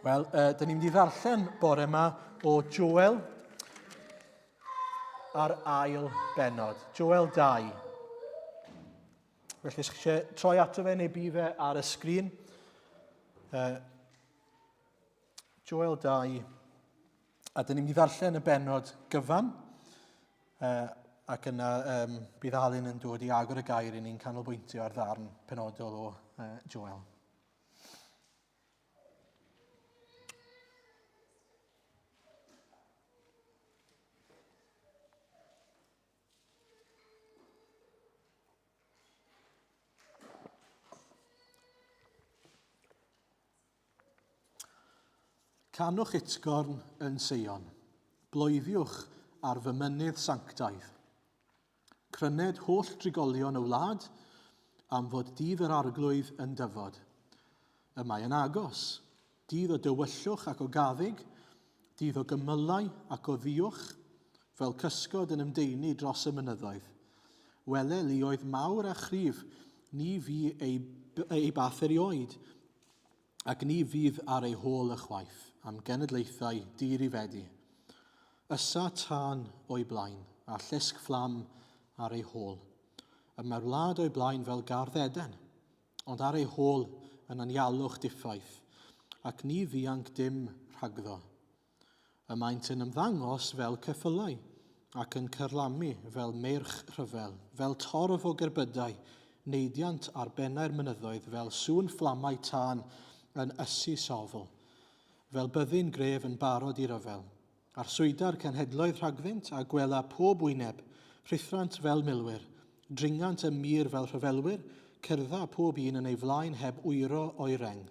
Da ni'n mynd i ddarllen bore yma o Joel ar ail benod. Joel 2. Felly, os chi eisiau troi ato fe neu bu fe ar y sgrin. Joel 2. A da ni'n mynd i ddarllen y benod gyfan. Ac yna bydd Alun yn dod i agor y gair i ni'n canolbwyntio ar ddarn penodol o Joel. Canwch utgorn yn Seion, bloeddiwch ar fy mynydd sanctaidd. Cryned holl drigolion y wlad am fod dydd yr arglwydd yn dyfod. Y mae yn agos, dydd o dywyllwch ac o gaddig, dydd o gymylau ac o ddiwch, fel cysgod yn ymdeini dros y mynyddoedd. Wele luoedd mawr a chrif, ni fi ei bath erioed, ac ni fydd ar ei hôl ychwaith, am genedlaethau dir i fedi. Ysa tân o'i blaen, a llusg fflam ar ei hôl. Y mae'r wlad o'i blaen fel gardd Eden, ond ar ei hôl yn anialwch diffaith, ac ni ddianc dim rhagddo. Y maent yn ymddangos fel ceffylau, ac yn cyrlamu fel merch rhyfel, fel torf o gerbydau, neidiant ar bennau'r mynyddoedd, fel sŵn fflamau tân yn ysu sofl, fel byddin gref yn barod i ryfel. Ar swydar cenhedloedd rhagddynt a gwela pob wyneb, rhithrant fel milwyr, dringant y mir fel rhyfelwyr, cerdda pob un yn ei flaen heb wyro o'i reng.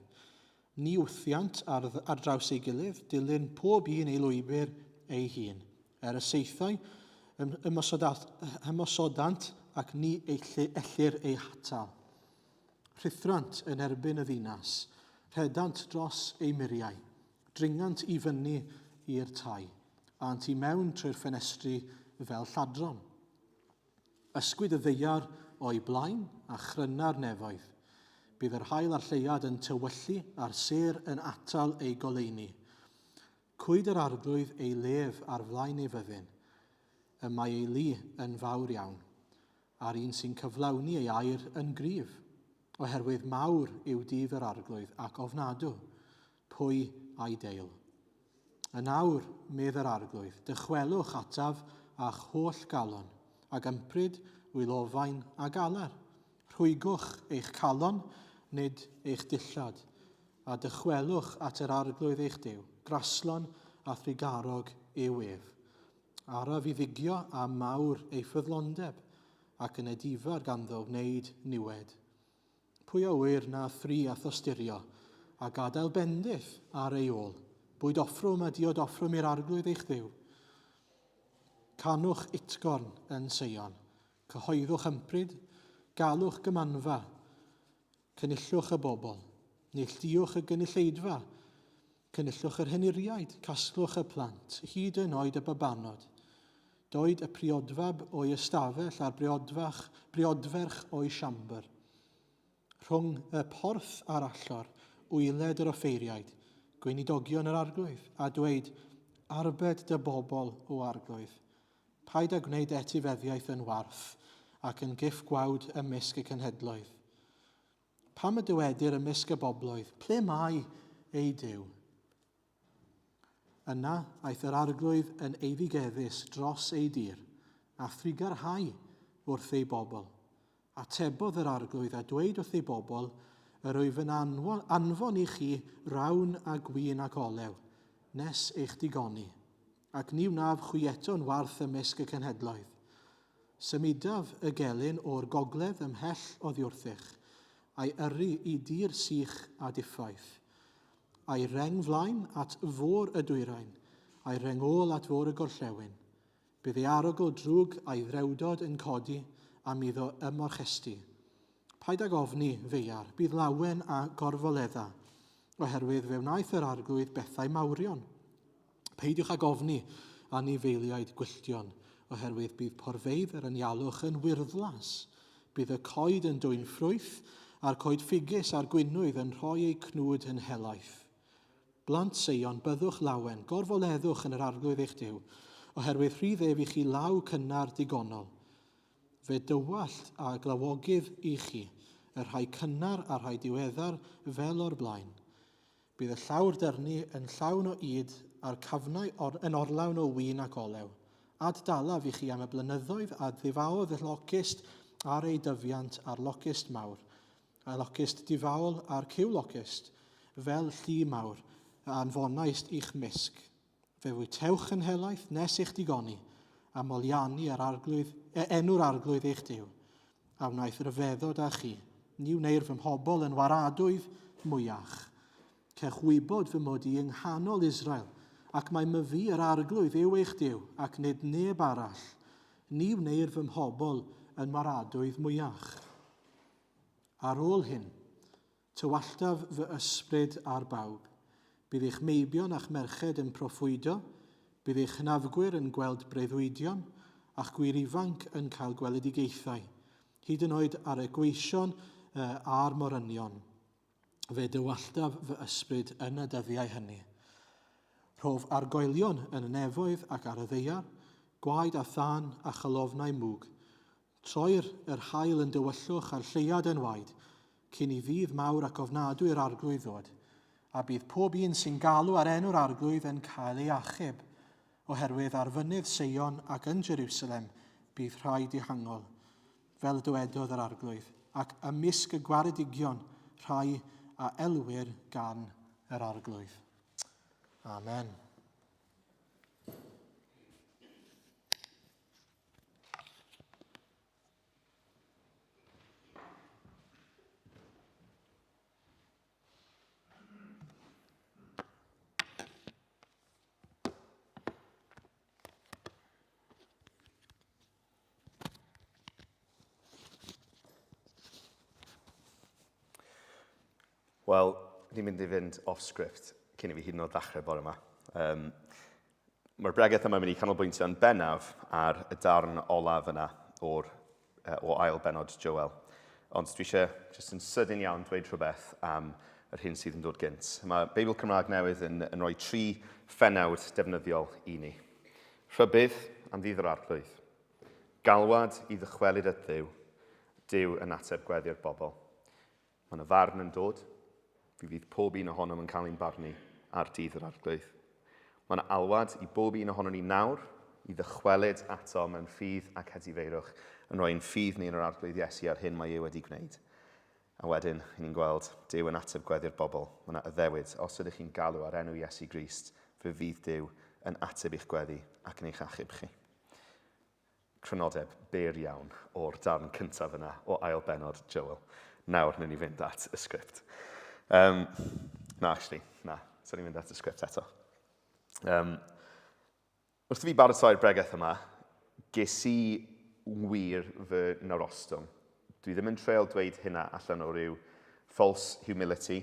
Ni wthiant ar draws ei gilydd, dilyn pob un ei lwybr ei hun. Y seithau ymosodant ac ni ellir ei hatal. Rhithrant yn erbyn y ddinas, rhedant dros ei muriau, dringant i fyny i'r tai, a'n tu mewn trwy'r ffenestri fel lladron. Ysgwyd y ddeiar o'i blaen a chryna'r nefoedd. Bydd yr haul a'r lleiad yn tywyllu a'r ser yn atal ei goleuni. Cwyd yr arglwydd ei lef ar flaen ei fyddin. Y mae ei lu yn fawr iawn, a'r un sy'n cyflawni ei air yn gryf, oherwydd mawr yw dydd yr arglwydd ac ofnadw, pwy a'i deil. Yn awr, medd yr arglwydd, dychwelwch ataf a'ch holl galon, ac ympryd wylofain a galar. Rhwygwch eich calon, nid eich dillad, a dychwelwch at yr arglwydd eich Duw, graslon a thrigarog i'w ef. Araf i ddigio a mawr ei ffyddlondeb, ac yn edifar ganddo wneud niwed. Pwy a wyr na thri a thosturio, a gadael bendith ar ei ôl. Bwyd offrwm a diod offrwm i'r arglwydd eich Dduw. Canwch utgorn yn Seion, cyhoeddwch ympryd, galwch gymanfa, cynillwch y bobl, neilldiwch y gynulleidfa, cynillwch yr henuriaid, casglwch y plant, hyd yn oed y babanod. Doed y priodfab o'i ystafell a'r briodferch o'i siambr. Rhwng y porth a'r allor, wyled yr offeiriaid, gweinidogion yr arglwydd, a dweud, arbed dy bobl o arglwydd. Paid a gwneud etifeddiaeth yn warth, ac yn giff gwawd ymysg y cenhedloedd. Pam y dywedir ymysg y bobloedd, ple mae ei Duw? Yna aeth yr arglwydd yn eiddigeddus dros ei dir, a thrigarhau wrth ei bobl. Atebodd yr arglwydd a dweud wrth ei bobl, yr wyf yn anfon i chi rawn a gwyn ac olew, nes eich digoni, ac ni wnaf chwi eto'n warth ymysg y cenhedloedd. Symudaf y gelyn o'r gogledd ymhell o ddiwrthych, a'i yrru i dir sych a diffaith. A'i reng flaen at fôr y dwyrain, a'i reng ôl at fôr y gorllewin. Bydd ei arogl drwg a'i ddrewdod yn codi am iddo ymorchesti. Paid ag ofni feiar, bydd lawen a gorfoledda, oherwydd fe wnaeth yr arglwydd bethau mawrion. Peidiwch ag ofni anifeiliaid gwylltion, oherwydd bydd porfeidd yr anialwch yn wyrddlas. Bydd y coed yn dwyn ffrwyth, a'r coed ffigys a'r gwynwydd yn rhoi eu cnwd yn helaeth. Blant Seion, byddwch lawen, gorfoleddwch yn yr arglwydd eich Duw, oherwydd rhydd ef i chi law cynnar digonol. Fe dywallt a glawogydd i chi, y rhai cynnar a rhai diweddar fel o'r blaen. Bydd y llawr dyrnu yn llawn o yd a'r cafnau yn orlawn o win ac olew. Ad dalaf i chi am y blynyddoedd a ddifaodd y locust a'r ei dyfiant a'r locust mawr, a locust difaol a'r cyw locust, fel llu mawr, a anfonaist i'ch misg. Fe fwytewch yn helaeth nes i'ch digoni, a moliannu enw'r arglwydd eich Duw. A wnaeth ryfeddod â chi, ni wneir fy mhobol yn waradwydd mwyach. Cech wybod fy mod i yng nghanol Israel, ac mae myfu yr arglwydd yw eich Duw, ac nid neb arall. Ni wneir fy mhobol yn waradwydd mwyach. Ar ôl hyn, tywalltaf fy ysbryd ar bawb. Bydd eich meibion a'ch merched yn proffwydo, bydd eich hynafgwyr yn gweld breuddwydion, a'ch gwir ifanc yn cael gweledigaethau, hyd yn oed ar y gweision a'r morynion. Fe dywalltaf fy ysbryd yn y dyddiau hynny. Rhof argoelion yn y nefoedd ac ar y ddeiar, gwaed a thân a chalofnau mwg. Troir yr haul yn dywyllwch a'r lleiad yn waed, cyn i fydd mawr ac ofnadwy'r arglwydd ddod. A bydd pob un sy'n galw ar enw'r arglwydd yn cael ei achub, oherwydd ar fynydd Seion ac yn Jerusalem bydd rhaid ehangol, fel dywedodd yr arglwydd, ac ymysg y gwaredigion rhai a elwyr gan yr arglwydd. Amen. Wel, ni'n mynd i fynd off-script cyn i fi hyd yn oed ddechrau bore yma. Mae'r bregaeth yma mynd i canolbwyntio yn bennaf ar y darn olaf yna o ail benod Joel. Ond dwi eisiau jyst yn sydyn iawn dweud rhywbeth am yr hyn sydd yn dod gynt. Mae Beibl Cymraeg newydd yn rhoi 3 phennawd defnyddiol i ni. Rhybydd am ddydd yr arglwydd. Galwad i ddychwelyd at Dduw. Duw yn ateb gweddi'r bobl. Mae yna farn yn dod. Fydd pob un ohonom yn cael ein barnu ar dydd yr arglwydd. Mae yna alwad i bob un ohonom ni nawr i ddychwelyd ato mewn ffydd ac hedifeirwch yn rhoi'n ffydd ni yn yr arglwydd Iesu ar hyn mae ei wedi gwneud. A wedyn, ni'n gweld Duw yn ateb gweddi'r bobl. Mae yna addewid, os ydych chi'n galw ar enw Iesu Grist, fe fydd Duw yn ateb eich gweddi ac yn eich achub chi. Crynodeb byr iawn o'r darn cyntaf yna o ail benod Joel. Nawr, ni'n fynd at y sgript. Na, so ni'n mynd at y sgript eto. Wrth i fi baratoi'r bregaeth yma, ges i wir fy narostwm. Dwi ddim yn treol dweud hynna allan o ryw false humility.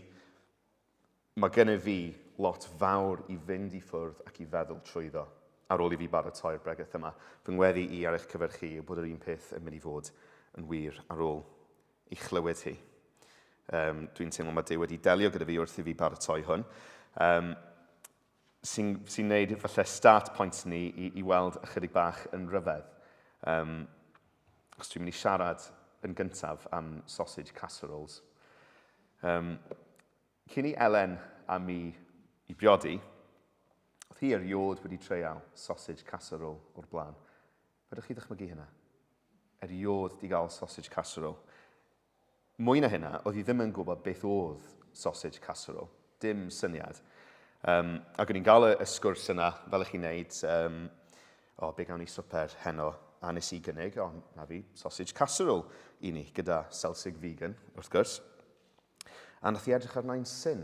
Mae gennym fi lot fawr i fynd i ffwrdd ac i feddwl trwyddo ar ôl i fi baratoi'r bregaeth yma. Fy ngweddi i ar eich cyfer chi yw bod yr un peth yn mynd i fod yn wir ar ôl i chlywed hi. Dwi'n teimlo mae Duw wedi delio gyda fi wrth i fi baratoi hwn. Sy'n gwneud falle start point ni i weld ychydig bach yn ryfedd. Os dwi'n mynd i siarad yn gyntaf am sausage casseroles. Cyn i Elen a mi i briodi, oedd hi eriod wedi treial sausage casserole o'r blaen. Fedrwch chi ddychmygu hynna? Eriod di gael sausage casserole. Mwy na hynna, oedd hi ddim yn gwybod beth oedd sausage casserole. Dim syniad. Ac o'n i'n gael y sgwrs yna, fel ych chi'n neud, be gawn ni swper heno, a nes i gynnig, na fi, sausage casserole i ni, gyda selsig vegan, wrth gwrs. A nath i edrych arna'n syn.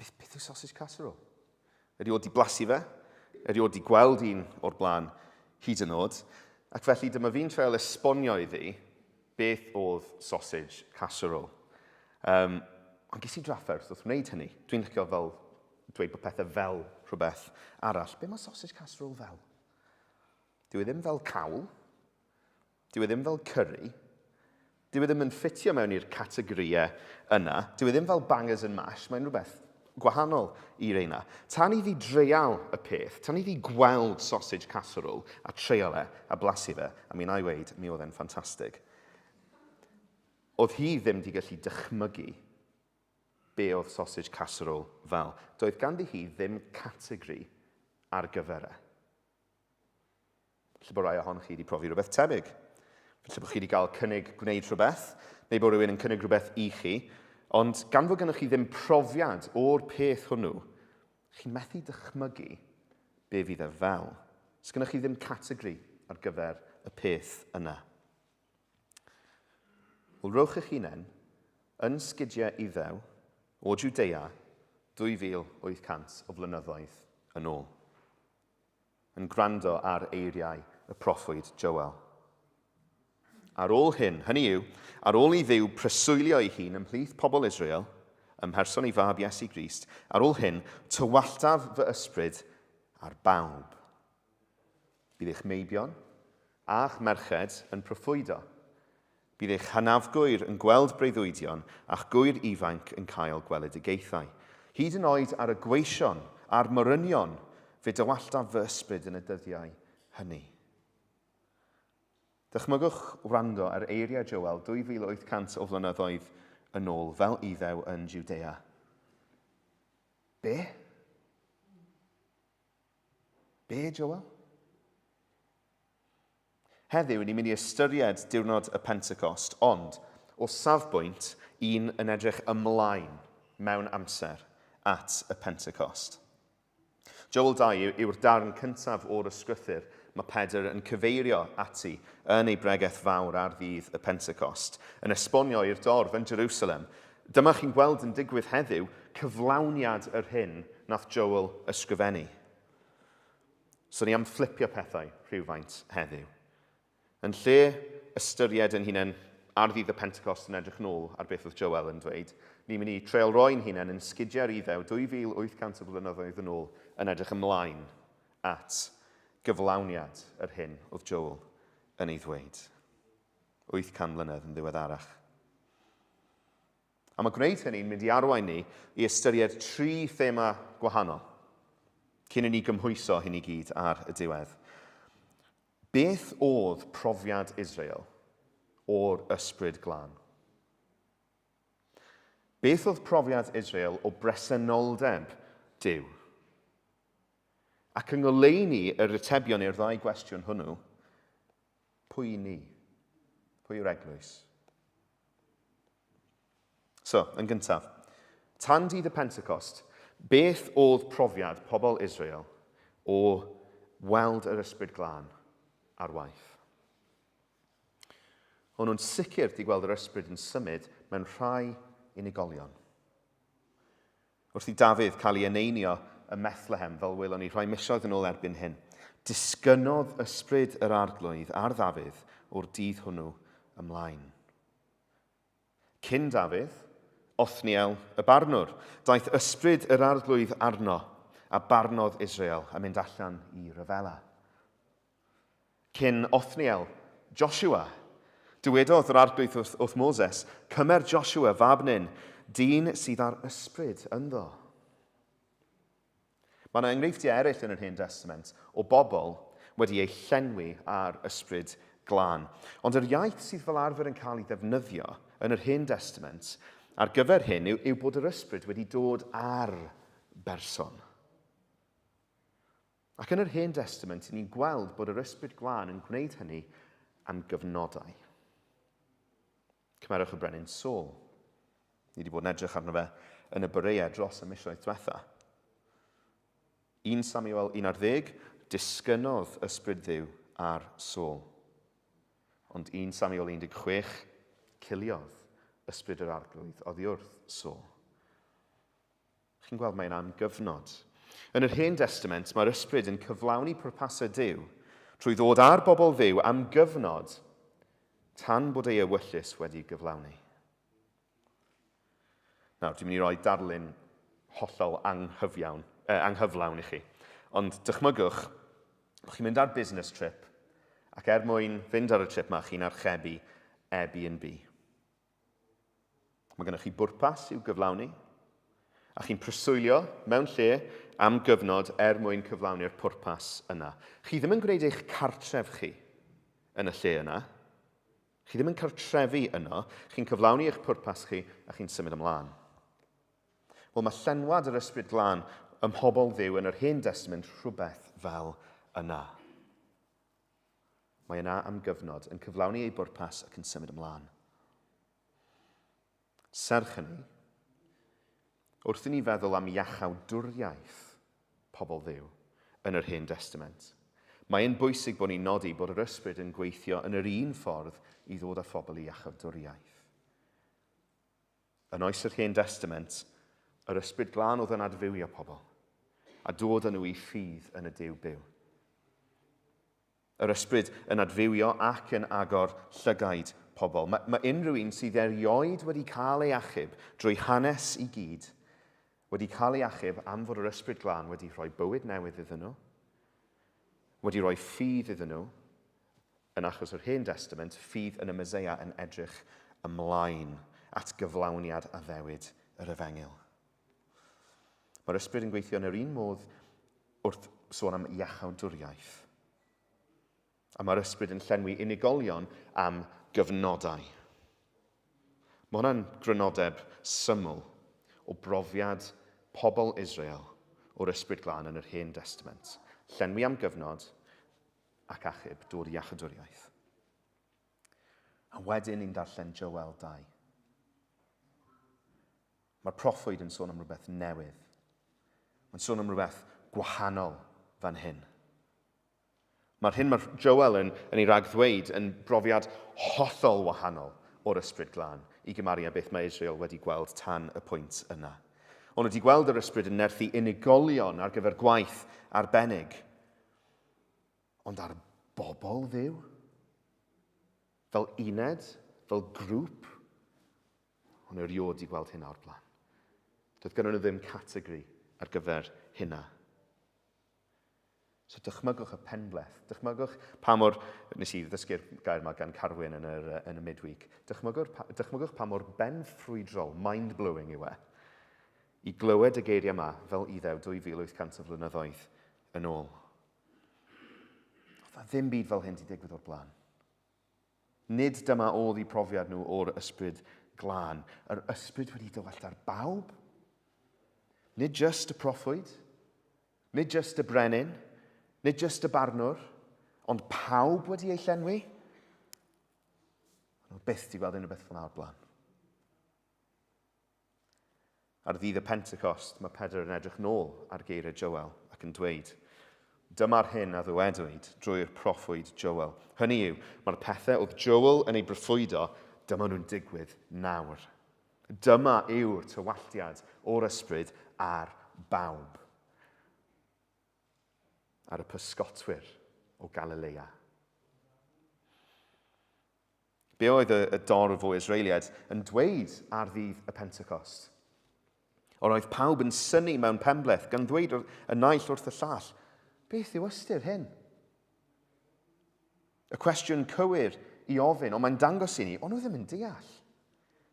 Beth yw sausage casserole? Eriod di blasu fe, eriod di gweld un o'r blaen hyd yn oed, ac felly dyma fi'n treol esbonio iddi beth oedd sausage casserole. Ond ges i drafferth wrth wneud hynny. Dwi'n licio fel dweud bod pethau fel rhywbeth arall. Be mae sausage casserole fel? Dyw e ddim fel cawl. Dyw e ddim fel curry. Dyw e ddim yn ffitio mewn i'r categoriau yna. Dyw e ddim fel bangers and mash. Mae'n rhywbeth gwahanol i reina. Tan iddi dreial y peth, tan iddi gweld sausage casserole a treial a blasu fe, a mi na i weid, mi oedd e'n ffantastig. Oedd hi ddim wedi gallu dychmygu be oedd sausage casserole fel. Doedd ganddi hi ddim categori ar gyfer e. Felly bod rai ohonoch chi wedi profi rhywbeth tebyg. Felly bod chi wedi cael cynnig gwneud rhywbeth, neu bod rhywun yn cynnig rhywbeth i chi, ond gan fod gennych chi ddim profiad o'r peth hwnnw, chi'n methu dychmygu be fydd e fel. Os gennych chi ddim categori ar gyfer y peth yna. Wel, rowch eich hunain yn sgidiau Iddew o Judea 2800 o flynyddoedd yn ôl, yn gwrando ar eiriau y proffwyd Joel. Ar ôl hyn, hynny yw, ar ôl i Dduw preswylio ei hun ymhlith pobl Israel, ym mherson ei fab Iesu Grist, ar ôl hyn, tywalltaf fy ysbryd ar bawb. Bydd eich meibion a'ch merched yn proffwydo. Bydd eich hanafgwyr yn gweld breuddwydion a'ch gwyr ifanc yn cael gweledigaethau. Hyd yn oed ar y gweision a'r morynion, fe dywalltaf fy ysbryd yn y dyddiau hynny. Dychmygwch wrando ar eiriau Joel 2800 o flynyddoedd yn ôl fel Iddew yn Judea. Be? Be, Joel? Heddiw, ni'n mynd i ystyried diwrnod y Pentecost, ond o safbwynt un yn edrych ymlaen mewn amser at y Pentecost. Joel 2 yw'r darn cyntaf o'r ysgrythyr mae Pedr yn cyfeirio ati yn ei bregaeth fawr ar ddydd y Pentecost, yn esbonio i'r dorf yn Jerusalem. Dyma chi'n gweld yn digwydd heddiw cyflawniad yr hyn nath Joel ysgrifennu. So ni am fflipio pethau rhywfaint heddiw. Yn lle ystyried yn hunain ar ddydd y Pentecost yn edrych nôl ar beth oedd Joel yn dweud, ni'n mynd i treol roi'n hunain yn sgidiau'r Iddew 2800 o flynyddoedd yn ôl yn edrych ymlaen at gyflawniad yr hyn oedd Joel yn ei ddweud. 800 mlynedd yn ddiweddarach. A mae gwneud hynny'n mynd i arwain ni i ystyried 3 thema gwahanol, cyn i ni gymhwyso hyn i gyd ar y diwedd. Beth oedd profiad Israel o'r ysbryd glân? Beth oedd profiad Israel o bresenoldeb Duw? Ac yn ngoleuni yr atebion i'r ddau gwestiwn hwnnw, pwy ni? Pwy yw'r eglwys? So, yn gyntaf, tan dydd y Pentecost, beth oedd profiad pobl Israel o weld yr ysbryd glân ar waith? O'n nhw'n sicr di gweld yr ysbryd yn symud mewn rhai unigolion. Wrth i Dafydd cael ei eneinio y Methlehem, fel welon ni rhai misoedd yn ôl erbyn hyn, disgynodd ysbryd yr arglwydd ar Dafydd o'r dydd hwnnw ymlaen. Cyn Dafydd, Othniel y barnwr, daeth ysbryd yr arglwydd arno a barnodd Israel a mynd allan i ryfela. Cyn Othniel, Joshua, dywedodd yr arglwydd wrth Moses, cymer Joshua fab Nun, dyn sydd ar ysbryd ynddo. Mae yna enghreifftiau eraill yn yr Hen Testament o bobl wedi ei llenwi ar ysbryd glân. Ond yr iaith sydd fel arfer yn cael ei ddefnyddio yn yr Hen Testament ar gyfer hyn yw bod yr ysbryd wedi dod ar berson. Ac yn yr Hen Testament, ni'n gweld bod yr ysbryd glân yn gwneud hynny am gyfnodau. Cymerwch y brenin Saul. Ni wedi bod yn edrych arno fe yn y Berea dros y misoedd diwetha. 1 Samuel 11, disgynodd ysbryd Dduw ar Saul. Ond 1 Samuel 16, ciliodd ysbryd yr arglwydd oddi wrth Saul. Chi'n gweld mae'n am gyfnod. Yn yr Hen Testament, mae'r ysbryd yn cyflawni pwrpasau Duw trwy ddod ar bobl Dduw am gyfnod tan bod ei ewyllus wedi gyflawni. Nawr, dwi'n mynd i roi darlun hollol anghyflawn i chi. Ond dychmygwch, bod chi'n mynd ar business trip, ac mwyn fynd ar y trip yma, chi'n archebu Airbnb. Mae gennych chi bwrpas i'w gyflawni, A chi'n preswylio mewn lle am gyfnod mwyn cyflawni'r pwrpas yna. Chi ddim yn gwneud eich cartref chi yn y lle yna. Chi ddim yn cartrefu yno. Chi'n cyflawni eich pwrpas chi a chi'n symud ymlaen. Wel, mae llenwad yr ysbryd glân ym mhobol Dduw yn yr Hen Testament rhywbeth fel yna. Mae yna am gyfnod yn cyflawni ei bwrpas ac yn symud ymlaen. Serch hynny, wrth i ni feddwl am iachawdwriaeth pobl Dduw yn yr Hen Testament, mae'n bwysig bod ni'n nodi bod yr ysbryd yn gweithio yn yr un ffordd i ddod â phobl i iachawdwriaeth. Yn oes yr Hen Testament, yr ysbryd glân oedd yn adfywio pobl, a dod â nhw i ffydd yn y Duw byw. Yr ysbryd yn adfywio ac yn agor llygaid pobl. Mae unrhyw un sydd erioed wedi cael ei achub drwy hanes i gyd, wedi cael ei achub am fod yr ysbryd glân wedi rhoi bywyd newydd iddyn nhw, wedi rhoi ffydd iddyn nhw, yn achos yr Hen Testament, ffydd yn y Meseia yn edrych ymlaen at gyflawniad a ddewid yr Efengil. Mae'r ysbryd yn gweithio yn yr un modd wrth sôn am iachawdwriaeth. A mae'r ysbryd yn llenwi unigolion am gyfnodau. Mae hwnna'n grynodeb syml o brofiad pobl Israel o'r ysbryd glân yn yr Hen Testament. Llenwi am gyfnod ac achub dod i iachawdwriaeth. A wedyn ni'n darllen Joel 2. Mae'r proffwyd yn sôn am rhywbeth newydd. Mae'n sôn am rhywbeth gwahanol fan hyn. Mae'r hyn mae Joel yn ei ragddweud yn brofiad hollol wahanol o'r ysbryd glân i gymaru â beth mae Israel wedi gweld tan y pwynt yna. Ond wedi gweld yr ysbryd yn nerthu unigolion ar gyfer gwaith arbennig. Ond ar bobl Dduw? Fel uned? Fel grŵp? Ond erioed wedi gweld hynna o'r blaen. Doedd gynnon nhw ddim categori ar gyfer hynna. So dychmygwch y penbleth. Dychmygwch pa mor, nes i ddysgu'r gair yma gan Carwyn yn y midweek, dychmygwch pa mor benffrwydrol, mind-blowing yw e, i glywed y geiriau yma fel iddew 2800 o flynyddoedd yn ôl. Oedd ddim byd fel hyn wedi digwydd o'r blaen. Nid dyma oedd eu profiad nhw o'r ysbryd glân. Yr ysbryd wedi dywallt ar bawb. Nid just y proffwyd, nid just y brenin, nid just y barnwr, ond pawb wedi ei llenwi. Nhw byth wedi gweld unrhyw beth fel o'r blaen. Ar ddydd y Pentecost, mae Pedr yn edrych nôl ar geiriau Joel ac yn dweud, dyma'r hyn a ddywedwyd drwy'r proffwyd Joel. Hynny yw, mae'r pethau oedd Joel yn ei broffwydo, dyma nhw'n digwydd nawr. Dyma yw'r tywalliad o'r ysbryd ar bawb. Ar y pysgotwyr o Galilea. Be oedd y dorf o Israeliad yn dweud ar ddydd y Pentecost? Ond oedd pawb yn synnu mewn penbleth gan ddweud y naill wrth y llall, beth yw ystyr hyn? Y cwestiwn cywir i ofyn, ond mae'n dangos i ni, ond nhw ddim yn deall.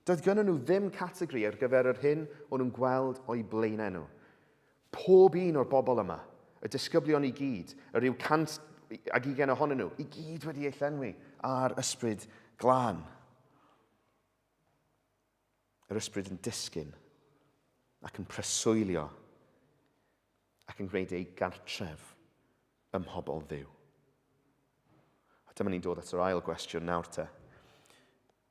Doedd gynnon nhw ddim categori ar gyfer yr hyn o'n nhw'n gweld o'i blaenau nhw. Pob un o'r bobl yma, y disgyblion i gyd, yr rhyw 120 ohonyn nhw, i gyd wedi ei llenwi ar ysbryd glân. Yr ysbryd yn disgyn ac yn preswylio ac yn gwneud ei gartref ym mhobl Dduw. A dyma ni'n dod at yr ail gwestiwn nawr te.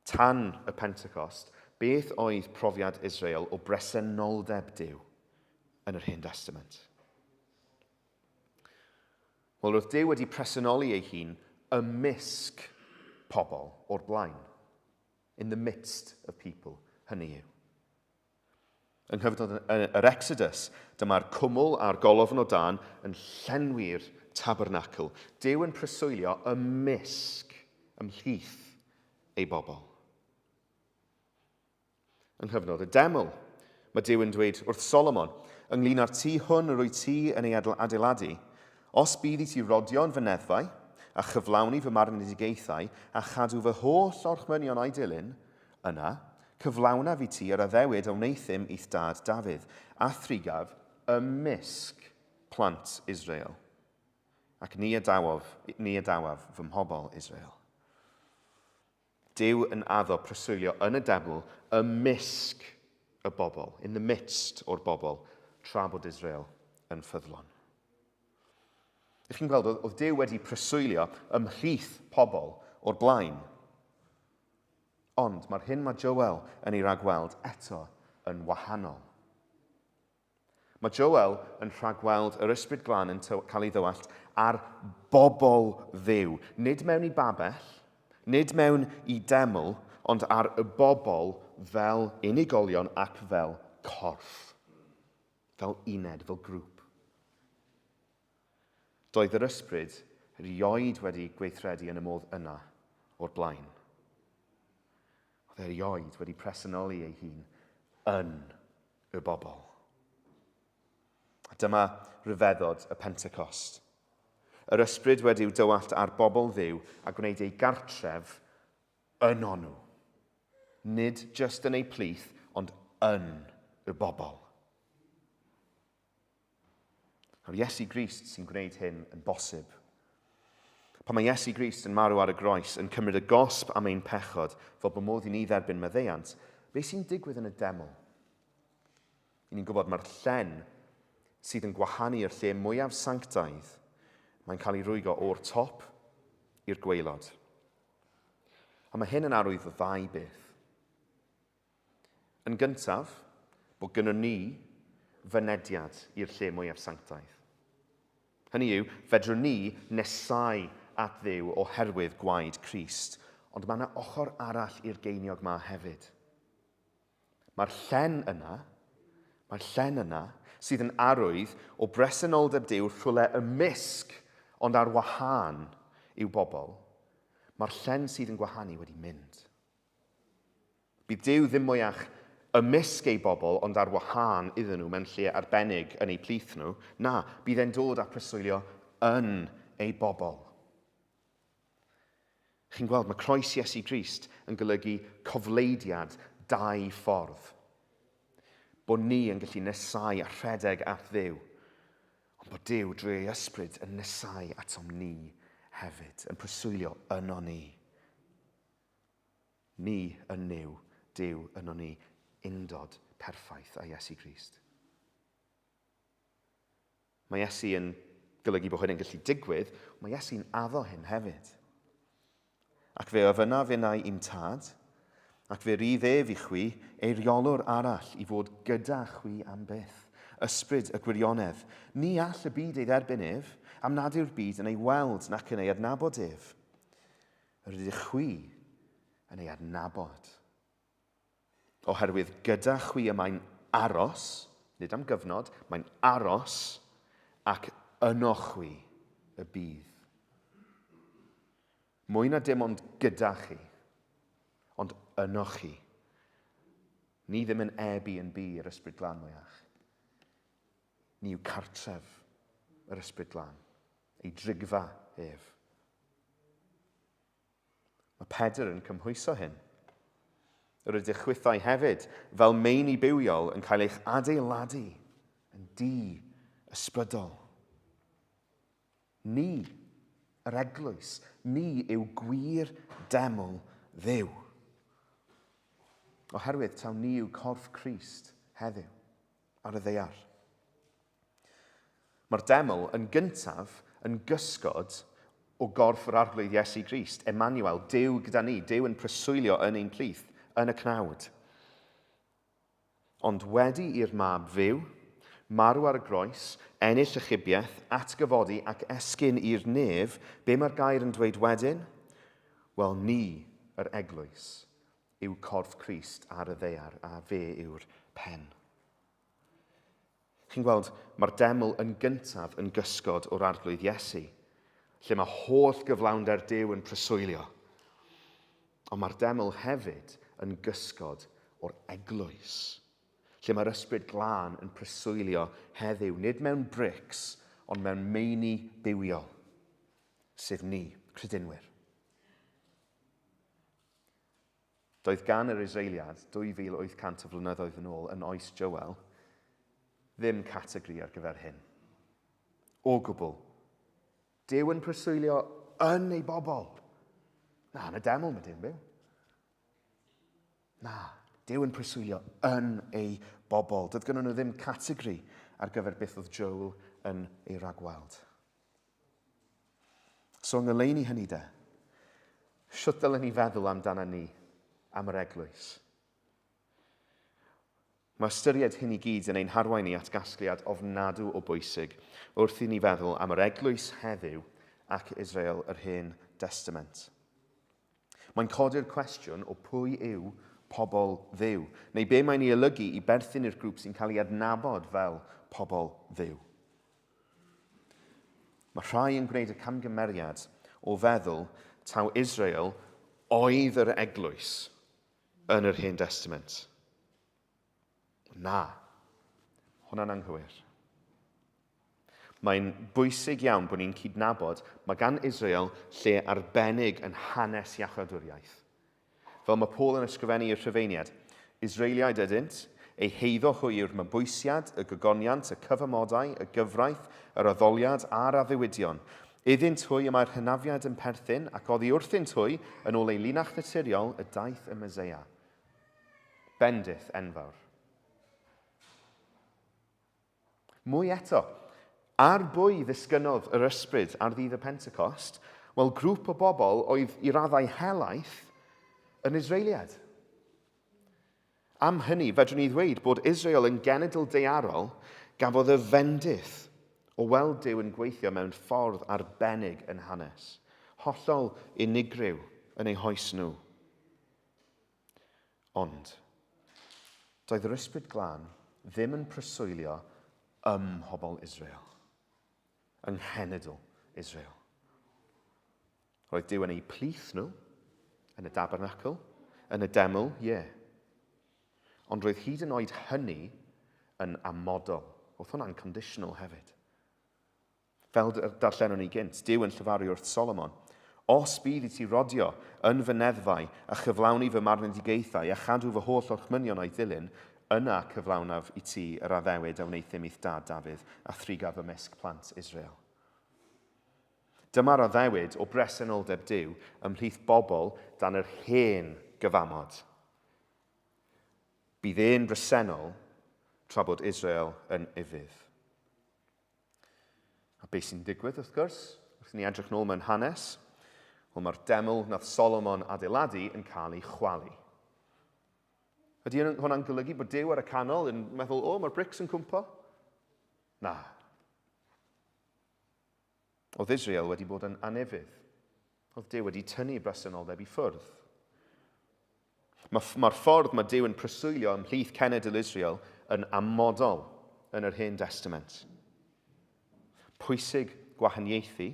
Tan y Pentecost, beth oedd profiad Israel o bresenoldeb Duw yn yr Hen Testament? Wel, oedd Duw wedi presennoli ei hun ymysg pobl o'r blaen. In the midst of people, hynny yw. Yng nghyfnod yr Exodus, dyma'r cwmwl a'r golofn o dan yn llenwi'r tabernacl. Duw yn preswylio ymysg, ymhlith ei bobl. Yng nghyfnod y deml, mae Duw yn dweud wrth Solomon, ynglyn â'r tŷ hwn yr wyt ti yn ei adeiladu, os bydd i ti rodio'n fy neddfau a chyflawni fy marwedigaethau a chadw fy holl orchmynion a'i dilyn, yna cyflawnaf i ti yr addewid o wneithym i'th dad Dafydd, a thrigaf ymysg plant Israel, ac ni adawaf fy mhobol Israel. Dyw yn addo preswylio yn y debl ymysg y bobl, in the midst o'r bobl, tra bod Israel yn ffyddlon. Ych chi'n gweld, oedd Dyw wedi preswylio ymhlith pobl o'r blaen. Ond mae'r hyn mae Joel yn ei ragweld eto yn wahanol. Mae Joel yn rhagweld yr ysbryd glân yn cael ei ddywallt ar bobl Dduw. Nid mewn i babell, nid mewn i deml, ond ar y bobl fel unigolion ac fel corff. Fel uned, fel grŵp. Doedd yr ysbryd erioed wedi gweithredu yn y modd yna o'r blaen. Oedd erioed wedi presynoli ei hun yn y bobl. A dyma ryfeddod y Pentecost. Yr ysbryd wedi'w dywallt ar bobl Dduw a gwneud ei gartref yno nhw. Nid just yn ei plith, ond yn y bobl. Nawr Iesu Grist sy'n gwneud hyn yn bosib. Pan mae Iesu Grist yn marw ar y groes yn cymryd y gosb am ein pechod fel bod modd i ni dderbyn maddeuant, beth sy'n digwydd yn y deml? I ni'n gwybod mae'r llen sydd yn gwahanu i'r lle mwyaf sanctaidd, mae'n cael ei rwygo o'r top i'r gwaelod. A mae hyn yn arwydd o ddau beth. Yn gyntaf, bod gynnon ni fynediad i'r lle mwyaf sanctaidd. Hynny yw, fedrwn ni nesau at Dduw oherwydd gwaed Crist, ond mae yna ochr arall i'r geiniog yma hefyd. Mae'r llen yna sydd yn arwydd o bresenoldeb Duw rhywle ymysg, ond ar wahân i'w bobl, mae'r llen sydd yn gwahanu wedi mynd. Bydd Duw ddim mwyach ymysg ei bobl, ond ar wahân iddyn nhw mewn lle arbennig yn eu plith nhw. Na, bydd e'n dod a preswylio yn ei bobl. Chi'n gweld, mae croes Iesu Grist yn golygu cofleidiad dau ffordd. Bod ni yn gallu nesau a rhedeg at Dduw, ond bod Duw drwy ei ysbryd yn nesau atom ni hefyd, yn preswylio yno ni. Ni yn niw, Duw yno ni, undod perffaith a Iesu Grist. Mae Iesu yn golygu bod hyn yn gallu digwydd, mae Iesu'n addo hyn hefyd. Ac fe oedd yna fe nai i'm tad, ac fe rydd ef i chwi eiriolwr arall i fod gyda chwi am byth. Ysbryd y gwirionedd. Ni all y byd ei dderbyn ef, am nad yw'r byd yn ei weld nac yn ei adnabod ef. Yr ydych chwi yn ei adnabod. Oherwydd gyda chwi y mae'n aros, nid am gyfnod, mae'n aros, ac yno chwi y bydd. Mwy na dim ond gyda chi, ond yno chi. Ni ddim yn Airbnb yr ysbryd glân mwyach. Ni yw cartref yr ysbryd glân, ei drigfa ef. Mae Pedr yn cymhwyso hyn. Yr ydych chwythau hefyd, fel meini bywiol yn cael eich adeiladu yn ysbrydol. Ni, yr eglwys, ni yw gwir deml Dduw. Oherwydd taw ni yw corff Crist heddiw ar y ddaear. Mae'r deml yn gyntaf yn gysgod o gorff yr arglwydd Iesu Grist, Emmanuel, Duw gyda ni, Duw yn preswylio yn ein plith, yn y cnawd. Ond wedi i'r mab fyw, marw ar y groes, ennill ychubiaeth, atgyfodi ac esgyn i'r nef, be mae'r gair yn dweud wedyn? Wel, ni, yr eglwys, yw corff Crist ar y ddaear, a fe yw'r pen. Chi'n gweld, mae'r deml yn gyntaf yn gysgod o'r arglwydd Iesu, lle mae holl gyflawnder Duw yn preswylio. Ond mae'r deml hefyd yn gysgod o'r eglwys, lle mae'r ysbryd glân yn preswylio heddiw, nid mewn brics, ond mewn meini bywiol, sef ni, credinwyr. Doedd gan yr Israeliad 2,800 o flynyddoedd yn ôl yn oes Joel ddim categori ar gyfer hyn. O gwbl. Dyw yn preswylio yn ei bobl. Na, yn y deml mae Duw'n byw. Na, Dyw yn preswylio yn ei bobl. Doedd gynnon nhw ddim categori ar gyfer beth oedd Joel yn ei ragweld. So yng ngoleuni hynny de, sut dylen ni feddwl amdana ni am yr eglwys? Mae ystyried hyn i gyd yn ein harwain ni at gasgliad ofnadw o bwysig wrth i ni feddwl am yr eglwys heddiw ac Israel yr Hen Testament. Mae'n codi'r cwestiwn o pwy yw pobl dduw, neu be mae'n ei olygu i berthyn i'r grŵp sy'n cael ei adnabod fel pobl dduw. Mae rhai yn gwneud y camgymeriad o feddwl taw Israel oedd yr eglwys yn yr Hen Testament. Na, hwnna'n anghywir. Mae'n bwysig iawn bod ni'n cydnabod mae gan Israel lle arbennig yn hanes iachawdwriaeth. Fel mae Paul yn ysgrifennu i'r Rhufeiniad, Israeliaid ydynt, ei heiddo hwyr mae bwysiad, y gogoniant, y cyfamodau, y gyfraith, yr addoliad a'r addewidion. Iddynt hwy y mae'r hynafiad yn perthyn ac oddi wrthynt hwy yn ôl ei linach naturiol y daeth y Meseia. Bendith enfawr. Mwy eto, ar bwy ddisgynodd yr ysbryd ar ddydd y Pentecost, wel grŵp o bobl oedd i raddau helaeth yn Israeliad. Am hynny, fedrwn ni ddweud bod Israel yn genedl daearol gafodd y fendith o weld Duw yn gweithio mewn ffordd arbennig yn hanes, hollol unigryw yn eu hoes nhw. Ond, doedd yr ysbryd glân ddim yn preswylio pobl Israel, yng nghenedl Israel. Roedd Duw yn eu plith nhw, yn y dabernacl, yn y deml, Ond roedd hyd yn oed hynny yn amodol. Oedd hwnna'n conditional hefyd. Fel darllenon ni gynt, Duw yn llyfaru wrth Solomon. Os bydd i ti rodio yn fy neddfau a chyflawni fy marnedigaethau a chadw fy holl orchmynion o'i ddilyn, yna cyflawnaf i ti yr addewid a wneithym i'th dad Dafydd a thrigaf ymysg plant Israel. Dyma'r addewid o bresenoldeb Duw ymhlith bobl dan yr hen gyfamod. Bydd e'n bresennol tra bod Israel yn ifydd. A beth sy'n digwydd, wrth gwrs, wrth ni edrych nôl mewn hanes, wel mae'r deml nath Solomon adeiladu yn cael ei chwalu. Ydy hwnna'n golygu bod Duw ar y canol yn meddwl, mae'r brics yn cwmpo? Na. Oedd Israel wedi bod yn anifydd. Oedd Duw wedi tynnu bresenoldeb i ffwrdd. Mae'r ffordd mae Duw yn preswylio ymhlith cenedl Israel yn amodol yn yr Hen Testament. Pwysig gwahaniaethu,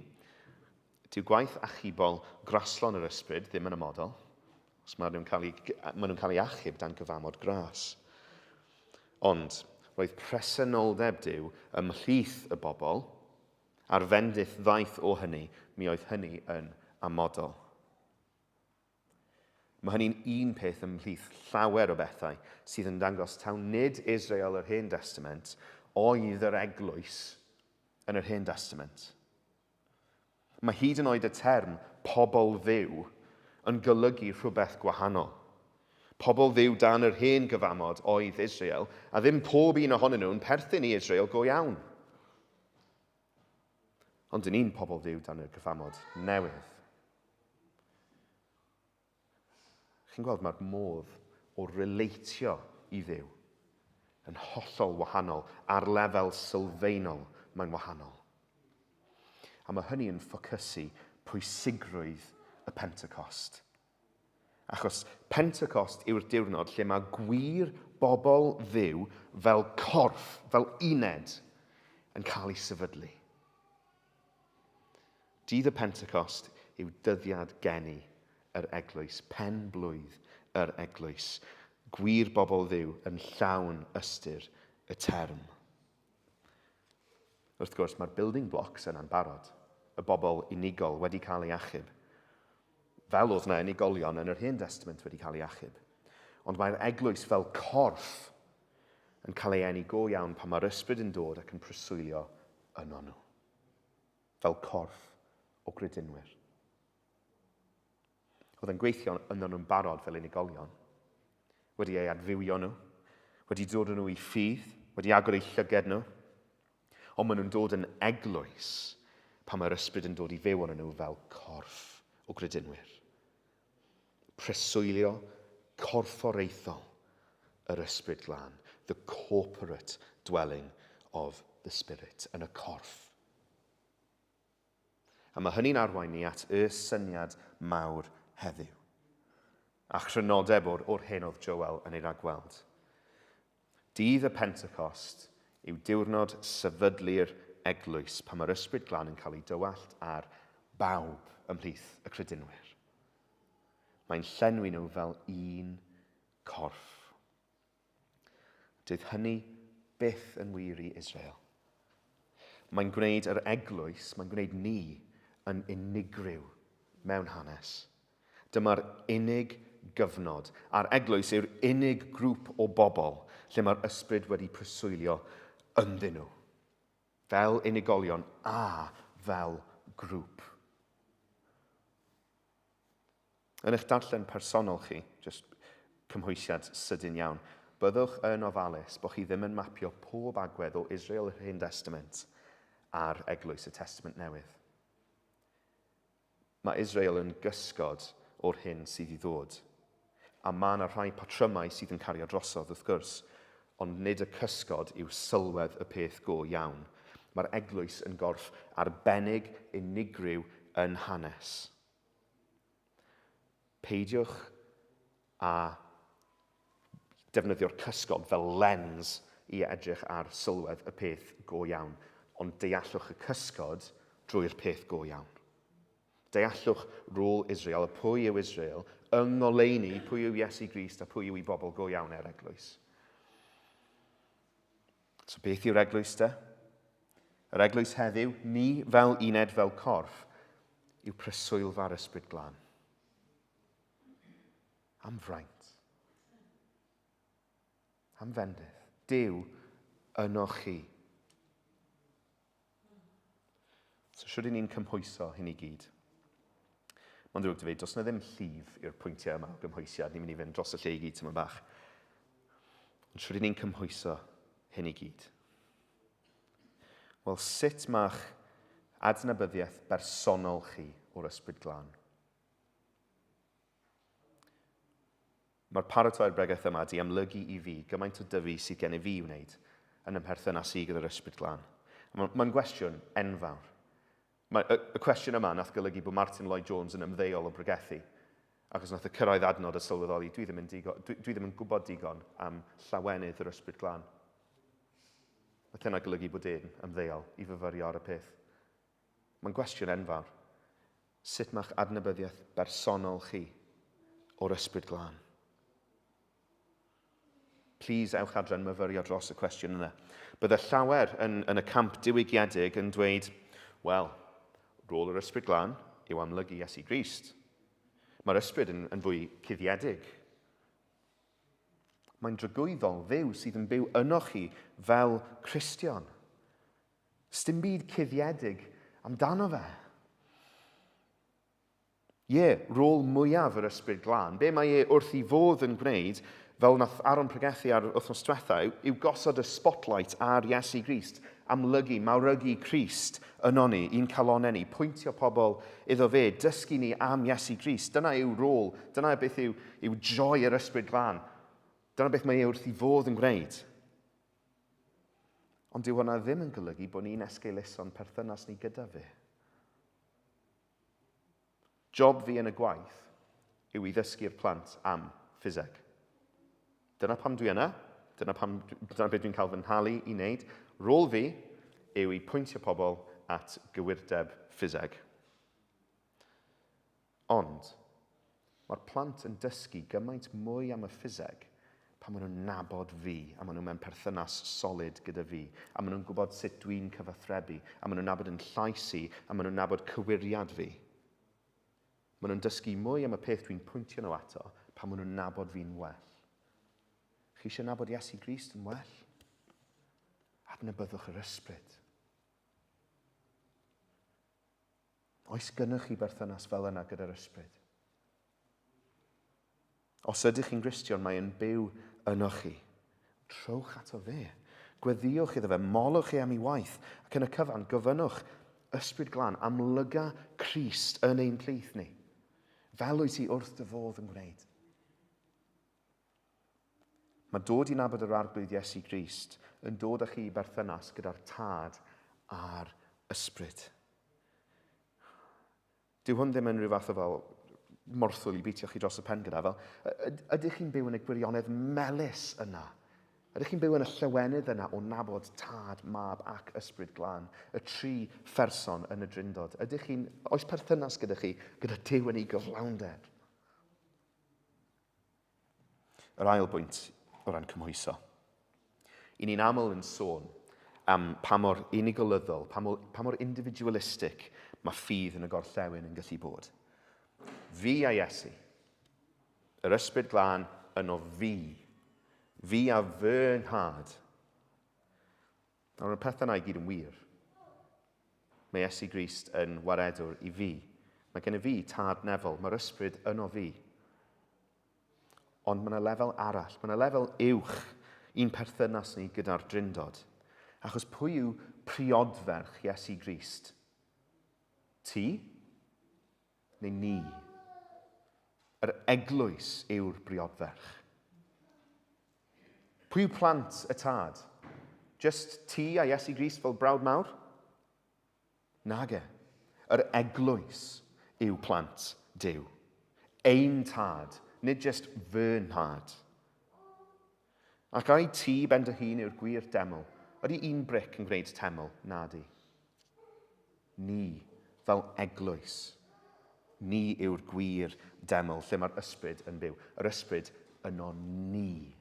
dyw gwaith achubol graslon yr ysbryd ddim yn amodol, os maen nhw'n cael eu achub dan gyfamod gras. Ond roedd presenoldeb Duw ymhlith y bobl, a'r fendith ddaeth o hynny, mi oedd hynny yn amodol. Mae hynny'n un peth ymhlith llawer o bethau sydd yn dangos taw nid Israel yr Hen Testament oedd yr eglwys yn yr Hen Testament. Mae hyd yn oed y term pobl dduw yn golygu rhywbeth gwahanol. Pobl dduw dan yr hen gyfamod oedd Israel, a ddim pob un ohonyn nhw'n perthyn i Israel go iawn. Ond yn un pobl dduw dan yr gyfamod newydd. Chi'n gweld mae'r modd o relatio i Dduw yn hollol wahanol, ar lefel sylfaenol mae'n wahanol. A mae hynny yn ffocysu pwysigrwydd y Pentecost. Achos Pentecost yw'r diwrnod lle mae gwir bobl Dduw fel corff, fel uned, yn cael ei sefydlu. Dydd y Pentecost yw dyddiad geni yr eglwys, pen blwydd yr eglwys. Gwir bobl Dduw yn llawn ystyr y term. Wrth gwrs, mae'r building blocks yna'n barod. Y bobl unigol wedi cael ei achub. fel oedd yna unigolion yn yr Hen Testament wedi cael ei achub. Ond mae'r eglwys fel corff yn cael ei eni go iawn pan mae'r ysbryd yn dod ac yn preswylio yno nhw. Fel corff o gredinwyr. Oedd yn gweithio yno nhw'n barod fel unigolion, wedi ei adfywio nhw, wedi dod nhw i ffydd, wedi agor eu llyged nhw, ond maen nhw'n dod yn eglwys pan mae'r ysbryd yn dod i fyw yn nhw fel corff o gredinwyr. Preswylio corfforaethol yr ysbryd glân, the corporate dwelling of the Spirit, yn y corff. A mae hynny'n arwain ni at y syniad mawr heddiw. A chrynodeb o'r hyn oedd Joel yn ei ragweld. Dydd y Pentecost yw diwrnod sefydlu'r eglwys pan mae'r ysbryd glân yn cael ei dywallt ar bawb ymhlith y credinwyr. Mae'n llenwi nhw fel un corff. Dydd hynny byth yn wir i Israel. Mae'n gwneud yr eglwys, mae'n gwneud ni yn unigryw mewn hanes. Dyma'r unig gyfnod, a'r eglwys yw'r unig grŵp o bobl lle mae'r ysbryd wedi preswylio ynddyn nhw. Fel unigolion a fel grŵp. Yn eich darllen personol chi, jyst cymhwysiad sydyn iawn, byddwch yn ofalus bod chi ddim yn mapio pob agwedd o Israel yr Hen Testament ar eglwys y Testament Newydd. Mae Israel yn gysgod o'r hyn sydd i ddod. A mae yna rhai patrymau sydd yn cario drosodd wrth gwrs, ond nid y cysgod yw sylwedd y peth go iawn. Mae'r eglwys yn gorff arbennig unigryw yn hanes. Peidiwch a defnyddio'r cysgod fel lens i edrych ar sylwedd y peth go iawn, ond deallwch y cysgod drwy'r peth go iawn. Deallwch rôl Israel, a pwy yw Israel, yng ngoleuni pwy yw Iesu Grist a pwy yw i bobl go iawn er eglwys. So beth yw'r eglwys de? Yr eglwys heddiw, ni fel uned fel corff, yw preswylfa'r ysbryd glân. Am fraint. Am fendydd. Duw yno chi. So siwr i ni'n cymhwyso hyn i gyd. Mae'n drwg dweud, does yna ddim llif i'r pwyntiau yma o gymhwysiad, ni'n mynd i fynd dros y lle i gyd tyma bach. Ond siwr i ni'n cymhwyso hyn i gyd. Wel, sut ma'ch adnabyddiaeth bersonol chi o'r ysbryd glân? Mae'r paratoi'r bregaeth yma di amlygu i fi gymaint o dyfu sydd gen i fi wneud yn ymperthynas i gyda'r ysbryd glân. Mae'n gwestiwn enfawr. Y cwestiwn yma nath golygu bod Martin Lloyd-Jones yn ymddeol o bregethu, achos nath y cyrraedd adnod y sylweddoli, dwi ddim yn gwybod digon am llawenydd yr ysbryd glân. Nath yna golygu bod e'n ymddeol i fyfyrio ar y peth. Mae'n gwestiwn enfawr. Sut ma'ch adnabyddiaeth bersonol chi o'r ysbryd glân? Plis ewch adre'n myfyrio dros y cwestiwn yna. Bydde llawer yn y camp diwygiedig yn dweud, wel, rôl yr ysbryd glân yw amlygu Iesu Grist. Mae'r ysbryd yn fwy cuddiedig. Mae'n drygwyddol dduw sydd yn byw yno chi fel Cristion. Sdim byd cuddiedig amdano fe. Rôl mwyaf yr ysbryd glân, be mae wrth i fodd yn gwneud, fel nath Aaron pregethu ar wythnos diwethaf, yw gosod y spotlight ar Iesu Grist, amlygu, mawrygu Crist yno ni, un calonau ni, pwyntio pobl iddo fe, dysgu ni am Iesu Grist. Dyna yw rôl, dyna beth yw joy yr ysbryd glân. Dyna beth mae wrth i fodd yn gwneud. Ond dyw hwnna ddim yn golygu bod ni'n esgeiluso'n perthynas ni gyda fe. Job fi yn y gwaith yw i ddysgu'r plant am ffiseg. Dyna pam dwi yna, dyna beth dwi'n cael fy nhalu i wneud. Rôl fi yw i pwyntio pobl at gywirdeb ffiseg. Ond, mae'r plant yn dysgu gymaint mwy am y ffiseg pan maen nhw'n nabod fi, a maen nhw'n mewn perthynas solid gyda fi, a maen nhw'n gwybod sut dwi'n cyfathrebu, a maen nhw'n nabod yn llais i, a maen nhw'n nabod cywiriad fi. Maen nhw'n dysgu mwy am y peth dwi'n pwyntio nhw ato pan maen nhw'n nabod fi'n well. Chi eisiau nabod Iesu Grist yn well? Adnabyddwch yr ysbryd. Oes gynnwch chi berthynas fel yna gyda'r ysbryd? Os ydych chi'n Gristion, mae e'n byw yno chi. Trowch ato fe. Gweddiwch iddo fe, molwch chi am ei waith, ac yn y cyfan gofynnwch ysbryd glân amlyga Crist yn ein plith ni, fel wyt ti wrth dy fodd yn gwneud. Mae dod i nabod yr arglwydd Iesu Grist yn dod â chi i berthynas gyda'r tad a'r ysbryd. Dyw hwn ddim yn rhyw fath o fel morthwl i bîtio chi dros y pen gyda. Ydych chi'n byw yn y gwirionedd melys yna? Ydych chi'n byw yn y llywonydd yna o nabod tad, mab ac ysbryd glân? Y tri pherson yn y drindod. Oes perthynas gyda chi, gyda Duw yn ei gyflawnder? Yr ail bwynt o ran cymhwyso. I ni'n aml yn sôn am pa mor unigolyddol, pa mor individualistic mae ffydd yn y gorllewin yn gallu bod. Fi a Iesu, yr ysbryd glân yno fi a fy nhad. Nawr, y pethau yna i gyd yn wir. Mae Iesu Grist yn waredwr i fi. Mae gen i fi tad nefol, mae'r ysbryd yno fi. Ond mae yna lefel arall, mae yna lefel uwch i'n perthynas ni gyda'r drindod. Achos pwy yw priodferch Iesu Grist? Ti? Neu ni? Yr eglwys yw'r briodferch. Pwy yw plant y tad? Just ti a Iesu Grist fel brawd mawr? Nage. Yr eglwys yw plant Duw. Ein tad, nid just fy nhad. Ac ai ti ben dy hun yw'r gwir deml? Ydy un bric yn gwneud teml? Nadi. Ni, fel eglwys. Ni yw'r gwir deml lle mae'r ysbryd yn byw. Yr ysbryd yno ni.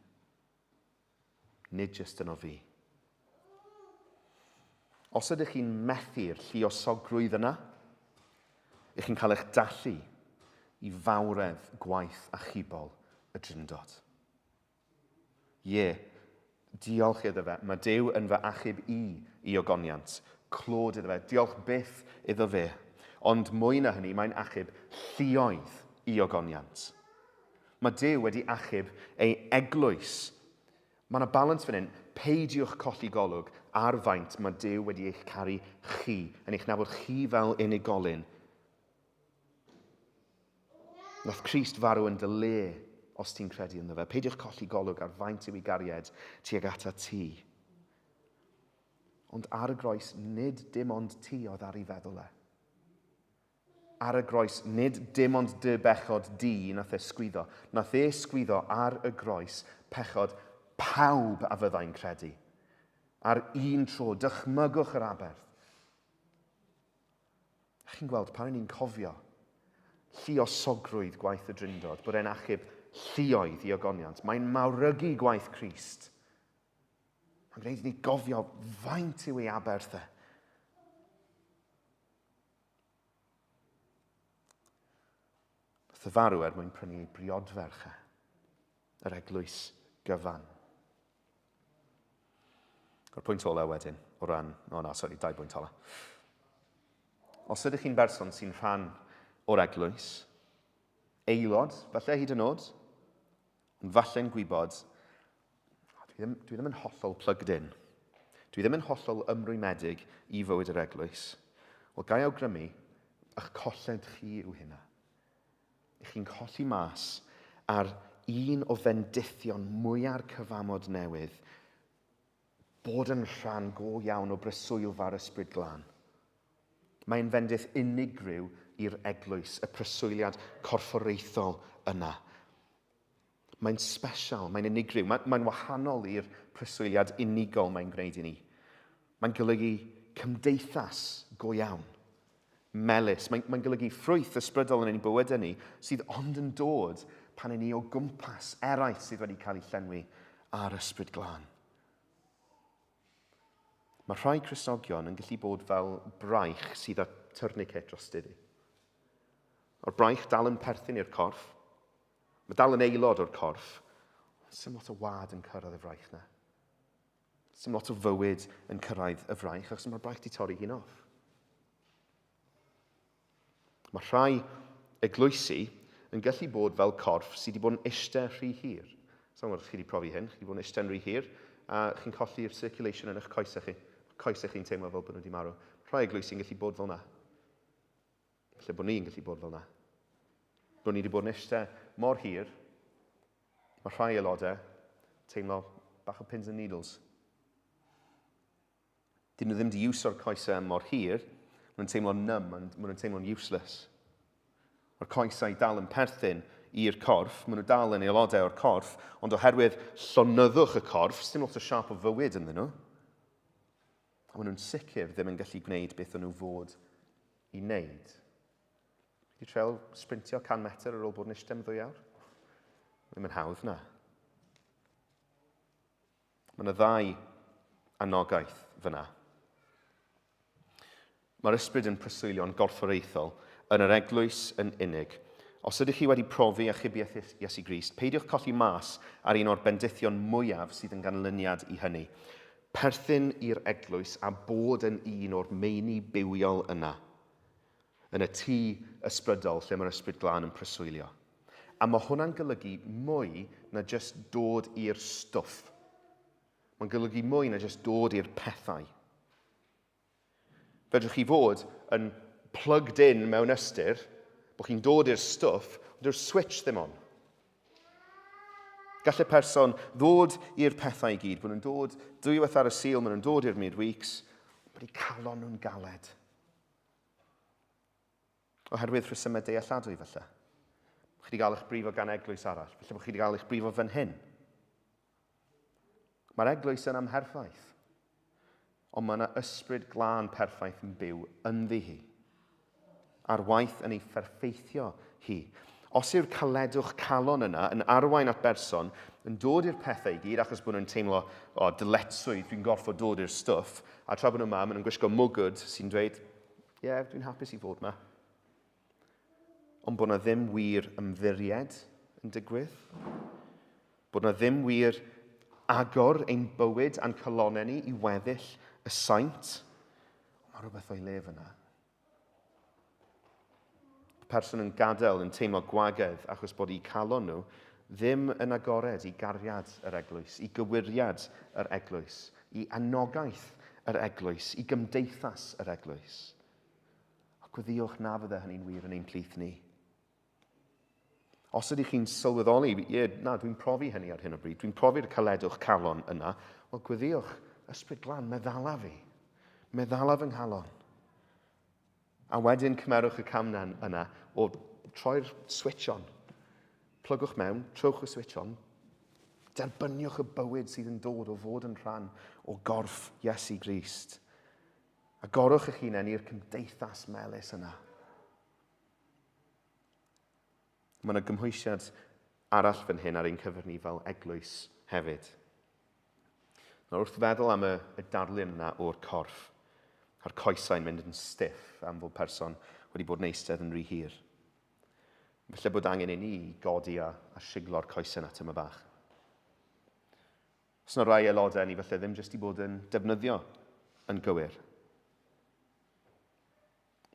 Nid just yno fi. Os ydych chi'n methu'r lluosogrwydd yna, ych chi'n cael eich dallu i fawredd gwaith a chybol y drindod. Diolch iddo fe. Mae Duw yn fy achub i ogoniant. Clod iddo fe. Diolch byth iddo fe. Ond mwy na hynny, mae'n achub lluoedd i ogoniant. Mae Duw wedi achub ei eglwys. Mae yna balans fan hyn. Peidiwch colli golwg ar faint mae Duw wedi eich caru chi, yn eich nabod chi fel unigolyn. Nath Crist farw yn dy le os ti'n credu ynddo fe. Peidiwch colli golwg ar faint yw ei garied tuag ata ti. Ond ar y groes, nid dim ond ti oedd ar ei feddwl e. Ar y groes, nid dim ond dy bechod di nath e sgwyddo. Nath e sgwyddo ar y groes pechod pawb a fyddai'n credu. Ar un tro, dychmygwch yr aberth. Chi'n gweld, pan ni'n cofio lluosogrwydd gwaith y drindod, bod e'n achub lluoedd i ogoniant. Mae'n mawrygu gwaith Crist. Mae'n gwneud ni gofio faint yw ei aberth e. Nath y farw mwyn prynu ei briodferch e, yr eglwys gyfan. O'r pwynt ola wedyn, o ran, dau bwynt ola. Os ydych chi'n berson sy'n rhan o'r eglwys, aelod, falle hyd yn oed, ond falle'n gwybod, dwi ddim yn hollol plugged in. Dwi ddim yn hollol ymrwymedig i fywyd yr eglwys. Wel, gai awgrymu, eich colled chi yw hynna. Ych chi'n colli mas ar un o fendithion mwyaf cyfamod newydd, bod yn rhan go iawn o breswylfa'r ysbryd glân. Mae'n fendith unigryw i'r eglwys, y preswyliad corfforaethol yna. Mae'n special, mae'n unigryw, mae'n wahanol i'r preswyliad unigol mae'n gwneud i ni. Mae'n golygu cymdeithas go iawn, melys. Mae'n golygu ffrwyth ysbrydol yn ein bywydau ni, sydd ond yn dod pan yn ni o gwmpas eraill sydd wedi cael ei llenwi ar ysbryd glân. Mae rhai Cristnogion yn gallu bod fel braich sydd â tourniquet dros dyddi. O'r braich dal yn perthyn i'r corff. Mae dal yn aelod o'r corff. Sym lot o wad yn cyrraedd y fraich na. Sym lot o fywyd yn cyrraedd y fraich, achos mae'r braich di torri hun off. Mae rhai eglwysi yn gallu bod fel corff sydd wedi bod yn eistedd rhy hir. Sa'n gwybod chi wedi profi hyn, chi wedi bod yn eistedd yn rhy hir, a chi'n colli'r circulation yn eich coesau chi. Coesau chi'n teimlo fel bod nhw wedi marw. Rhai eglwysi'n gallu bod fel na. Felly bod ni'n gallu bod fel na. Bod ni wedi bod yn eistedd mor hir, mae rhai aelodau teimlo bach o pins and needles. Dyn nhw ddim wedi iwsio'r coesau mor hir, maen nhw'n teimlo'n numb, maen nhw'n teimlo'n useless. Mae'r coesau dal yn perthyn i'r corff, maen nhw dal yn aelodau o'r corff, ond oherwydd llonyddwch y corff, dim lot o siap o fywyd ynddyn nhw. A maen nhw'n sicr ddim yn gallu gwneud beth o'n nhw fod i wneud. Wedi treul sprintio 100 metr ar ôl bod yn eistedd am 2 awr? Ddim yn hawdd na. Mae yna 2 anogaeth fyna. Mae'r ysbryd yn preswylio'n gorfforaethol yn yr eglwys yn unig. Os ydych chi wedi profi achubiaeth Iesu Grist, peidiwch colli mas ar un o'r bendithion mwyaf sydd yn ganlyniad i hynny. Perthyn i'r eglwys a bod yn un o'r meini bywiol yna, yn y tŷ ysbrydol lle mae'r ysbryd glân yn preswylio. A mae hwnna'n golygu mwy na jyst dod i'r stwff. Mae'n golygu mwy na jyst dod i'r pethau. Fedrwch chi fod yn plugged in mewn ystyr, bod chi'n dod i'r stwff, ond yw'r switch ddim on. Gallai person ddod i'r pethau i gyd, bod nhw'n dod dwywaith ar y sul, maen nhw'n dod i'r midweeks, bod eu calon nhw'n galed. Oherwydd rhesymau dealladwy falle. Chi wedi cael eich brifo gan eglwys arall, felly bod chi wedi cael eich brifo fan hyn. Mae'r eglwys yn amherffaith, ond mae yna ysbryd glân perffaith yn byw ynddi hi, a'r waith yn ei pherffeithio hi. Os yw'r caledwch calon yna yn arwain at berson, yn dod i'r pethau i gyd, achos bod nhw'n teimlo, dyletswydd, dwi'n gorfod dod i'r stwff, a tra bod nhw'n ma, maen nhw'n gwisgo mwgwd sy'n dweud, dwi'n hapus i fod yma. Ond bod yna ddim wir ymddiried yn digwydd. Bod yna ddim wir agor ein bywyd a'n colonnau ni i weddill y saint. Mae rhywbeth o'i lef yna. Y person yn gadael yn teimlo gwagedd achos bod eu calon nhw ddim yn agored i gariad yr eglwys, i gywiriad yr eglwys, i anogaeth yr eglwys, i gymdeithas yr eglwys. A gweddiwch na fydde hynny'n wir yn ein plith ni. Os ydych chi'n sylweddoli, dwi'n profi hynny ar hyn o bryd, dwi'n profi'r caledwch calon yna, wel gweddiwch, ysbryd glân, meddala fi. Meddala fy nghalon. A wedyn cymerwch y cam yna o troi'r switch on. Plygwch mewn, trowch y switch on. Derbyniwch y bywyd sydd yn dod o fod yn rhan o gorff Iesu Grist. Agorwch eich hunain i'r cymdeithas melys yna. Mae yna gymhwysiad arall fan hyn ar ein cyfer ni fel eglwys hefyd. Nawr wrth feddwl am y darlun yna o'r corff, a'r coesau'n mynd yn stiff am fod person wedi bod yn eistedd yn rhy hir. Felly bod angen i ni godi a siglo'r coesau at yma bach. Os yna rai aelodau ni felly ddim jyst i bod yn defnyddio yn gywir.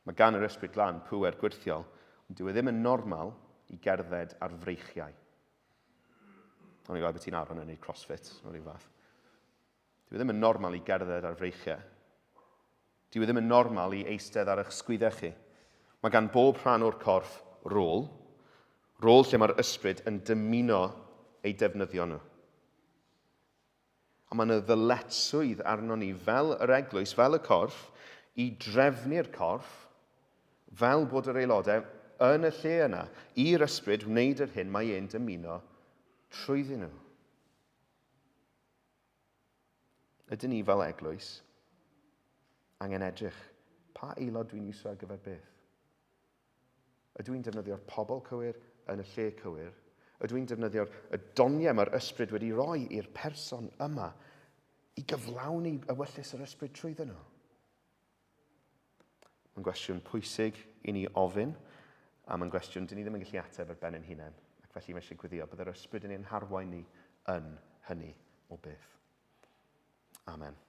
Mae gan yr ysbryd glân pŵer gwirthiol, ond dyw e ddim yn normal i gerdded ar freichiau. Ond i'n gwybod beth ti'n aron yn ei crossfit, o ryw fath. Dyw e ddim yn normal i gerdded ar freichiau. Dyw e ddim yn normal i eistedd ar eich sgwyddau chi. Mae gan bob rhan o'r corff rôl lle mae'r ysbryd yn dymuno ei defnyddio nhw. A mae yna ddyletswydd arno ni fel yr eglwys, fel y corff, i drefnu'r corff, fel bod yr aelodau yn y lle yna, i'r ysbryd wneud yr hyn mae e'n dymuno trwyddyn nhw. Ydyn ni fel eglwys angen edrych pa aelod dwi'n iwsio ar gyfer beth? Ydw i'n defnyddio'r pobl cywir yn y lle cywir? Ydw i'n defnyddio'r doniau mae'r ysbryd wedi rhoi i'r person yma i gyflawni ewyllus yr ysbryd trwyddyn nhw? Mae'n gwestiwn pwysig i ni ofyn, A mae'n gwestiwn, dyn ni ddim yn gallu ateb ar ben ein hunain. Ac felly mae eisiau gweddio bod yr ysbryd yn ein harwain ni yn hynny o beth. Amen.